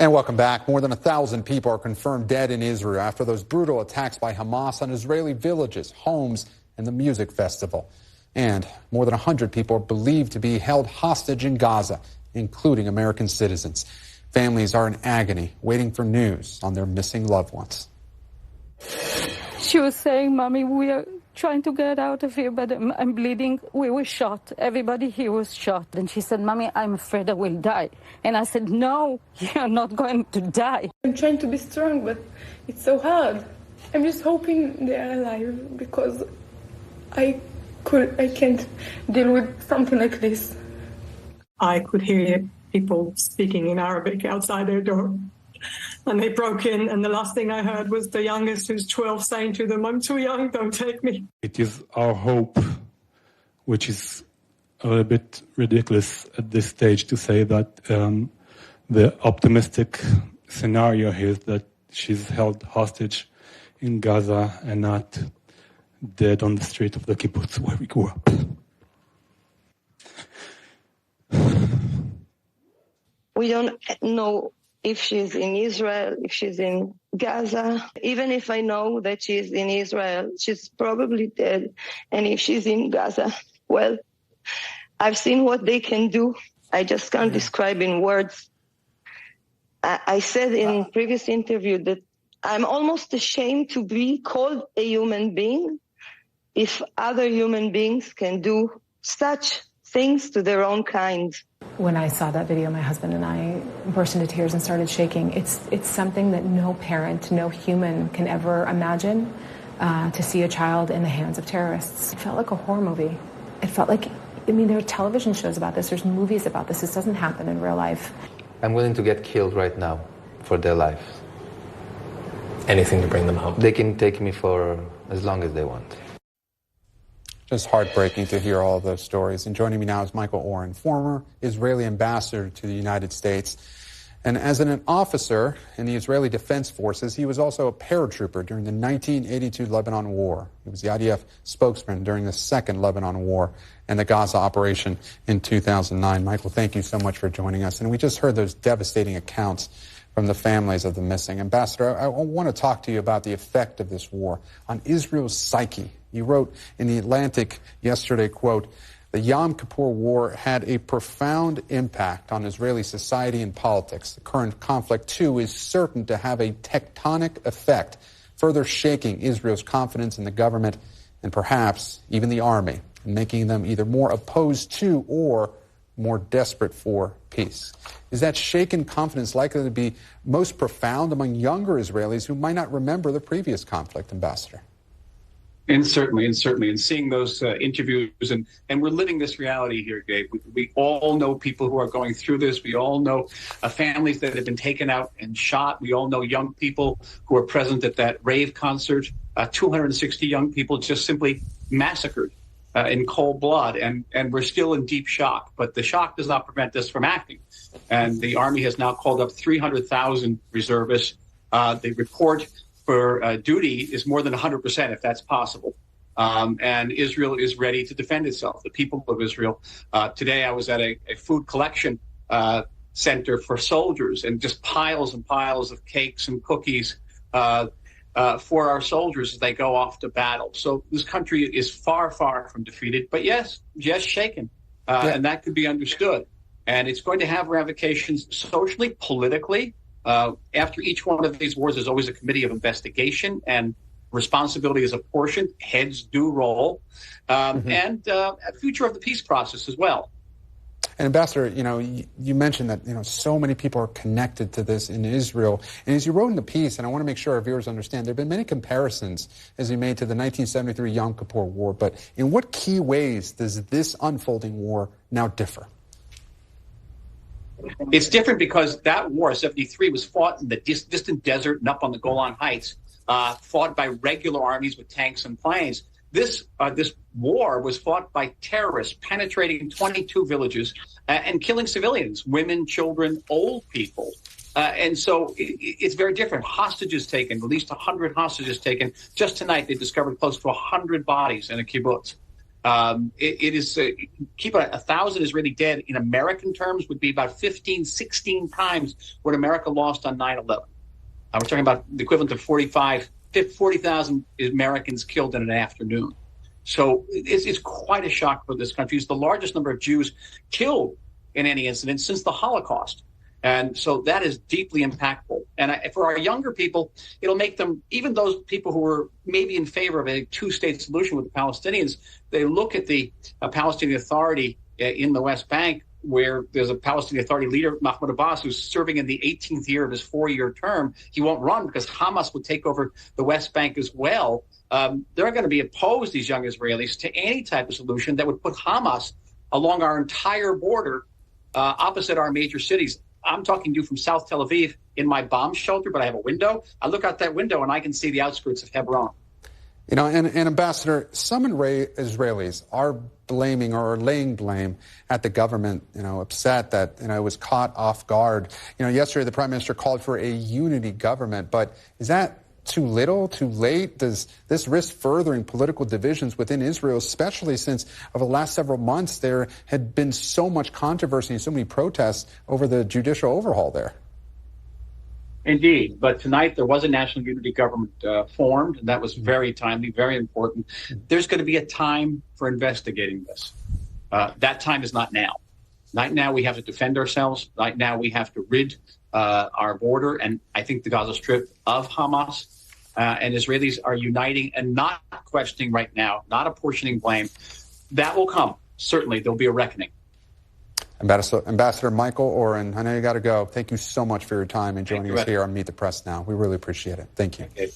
And welcome back. More than 1,000 people are confirmed dead in Israel after those brutal attacks by Hamas on Israeli villages, homes, and the music festival. And more than 100 people are believed to be held hostage in Gaza, including American citizens. Families are in agony, waiting for news on their missing loved ones. She was saying, "Mommy, we are trying to get out of here, but I'm bleeding. We were shot. Everybody here was shot." And she said, "Mommy, I'm afraid I will die." And I said, "No, you're not going to die." I'm trying to be strong, but it's so hard. I'm just hoping they are alive because I can't deal with something like this. I could hear people speaking in Arabic outside their door. And they broke in, and the last thing I heard was the youngest, who's 12, saying to them, "I'm too young, don't take me." It is our hope, which is a little bit ridiculous at this stage to say that the optimistic scenario here is that she's held hostage in Gaza and not dead on the street of the kibbutz where we grew up. We don't know if she's in Israel, if she's in Gaza. Even if I know that she's in Israel, she's probably dead. And if she's in Gaza, well, I've seen what they can do. I just can't describe in words. I said in previous interview that I'm almost ashamed to be called a human being if other human beings can do such things to their own kind. When I saw that video, my husband and I burst into tears and started shaking. It's something that no parent, no human can ever imagine, to see a child in the hands of terrorists. It felt like a horror movie. It felt like, there are television shows about this, there's movies about this. This doesn't happen in real life. I'm willing to get killed right now for their lives. Anything to bring them home. They can take me for as long as they want. Just heartbreaking to hear all of those stories. And joining me now is Michael Oren, former Israeli ambassador to the United States. And as an officer in the Israeli Defense Forces, he was also a paratrooper during the 1982 Lebanon War. He was the IDF spokesman during the Second Lebanon War and the Gaza operation in 2009. Michael, thank you so much for joining us. And we just heard those devastating accounts from the families of the missing. Ambassador, I want to talk to you about the effect of this war on Israel's psyche. You wrote in The Atlantic yesterday, quote, "The Yom Kippur War had a profound impact on Israeli society and politics. The current conflict, too, is certain to have a tectonic effect, further shaking Israel's confidence in the government and perhaps even the army, and making them either more opposed to or more desperate for peace." Is that shaken confidence likely to be most profound among younger Israelis who might not remember the previous conflict, Ambassador? And certainly, and seeing those interviews, and we're living this reality here, Gabe. We all know people who are going through this. We all know families that have been taken out and shot. We all know young people who are present at that rave concert. 260 young people just simply massacred in cold blood, and we're still in deep shock. But the shock does not prevent us from acting. And the Army has now called up 300,000 reservists. The report for duty is more than 100%, if that's possible. And Israel is ready to defend itself, the people of Israel. Today I was at a food collection center for soldiers, and just piles and piles of cakes and cookies for our soldiers as they go off to battle. So this country is far, far from defeated, but yes, shaken. And that could be understood. And it's going to have ramifications socially, politically. After each one of these wars, there's always a committee of investigation, and responsibility is apportioned. Heads do roll, and a future of the peace process as well. And Ambassador, you mentioned that, so many people are connected to this in Israel. And as you wrote in the piece, and I want to make sure our viewers understand, there have been many comparisons, as you made, to the 1973 Yom Kippur War. But in what key ways does this unfolding war now differ? It's different because that war, 73, was fought in the distant desert and up on the Golan Heights, fought by regular armies with tanks and planes. This war was fought by terrorists penetrating 22 villages and killing civilians, women, children, old people. And so it's very different. Hostages taken, at least 100 hostages taken. Just tonight, they discovered close to 100 bodies in a kibbutz. It is keep 1,000 Israeli dead in American terms would be about 15, 16 times what America lost on 9/11. We're talking about the equivalent of 40,000 Americans killed in an afternoon. So it's quite a shock for this country. It's the largest number of Jews killed in any incident since the Holocaust. And so that is deeply impactful. And for our younger people, it'll make them, even those people who were maybe in favor of a two-state solution with the Palestinians, they look at the Palestinian Authority in the West Bank, where there's a Palestinian Authority leader, Mahmoud Abbas, who's serving in the 18th year of his 4-year term. He won't run because Hamas would take over the West Bank as well. They're going to be opposed, these young Israelis, to any type of solution that would put Hamas along our entire border opposite our major cities. I'm talking to you from South Tel Aviv in my bomb shelter, but I have a window. I look out that window and I can see the outskirts of Hebron. You know, and Ambassador, some Israelis are blaming or laying blame at the government, upset that, it was caught off guard. Yesterday the Prime Minister called for a unity government, but is that too little, too late? Does this risk furthering political divisions within Israel, especially since over the last several months there had been so much controversy and so many protests over the judicial overhaul there? Indeed. But tonight there was a national unity government formed, and that was very timely, very important. There's going to be a time for investigating this. That time is not now. Right now we have to defend ourselves. Right now we have to rid our border and I think the Gaza Strip of Hamas. And Israelis are uniting and not questioning right now, not apportioning blame. That will come. Certainly there'll be a reckoning. Ambassador Michael Oren, I know you got to go. Thank you so much for your time and joining us here on Meet the Press Now. We really appreciate it. Thank you. Okay.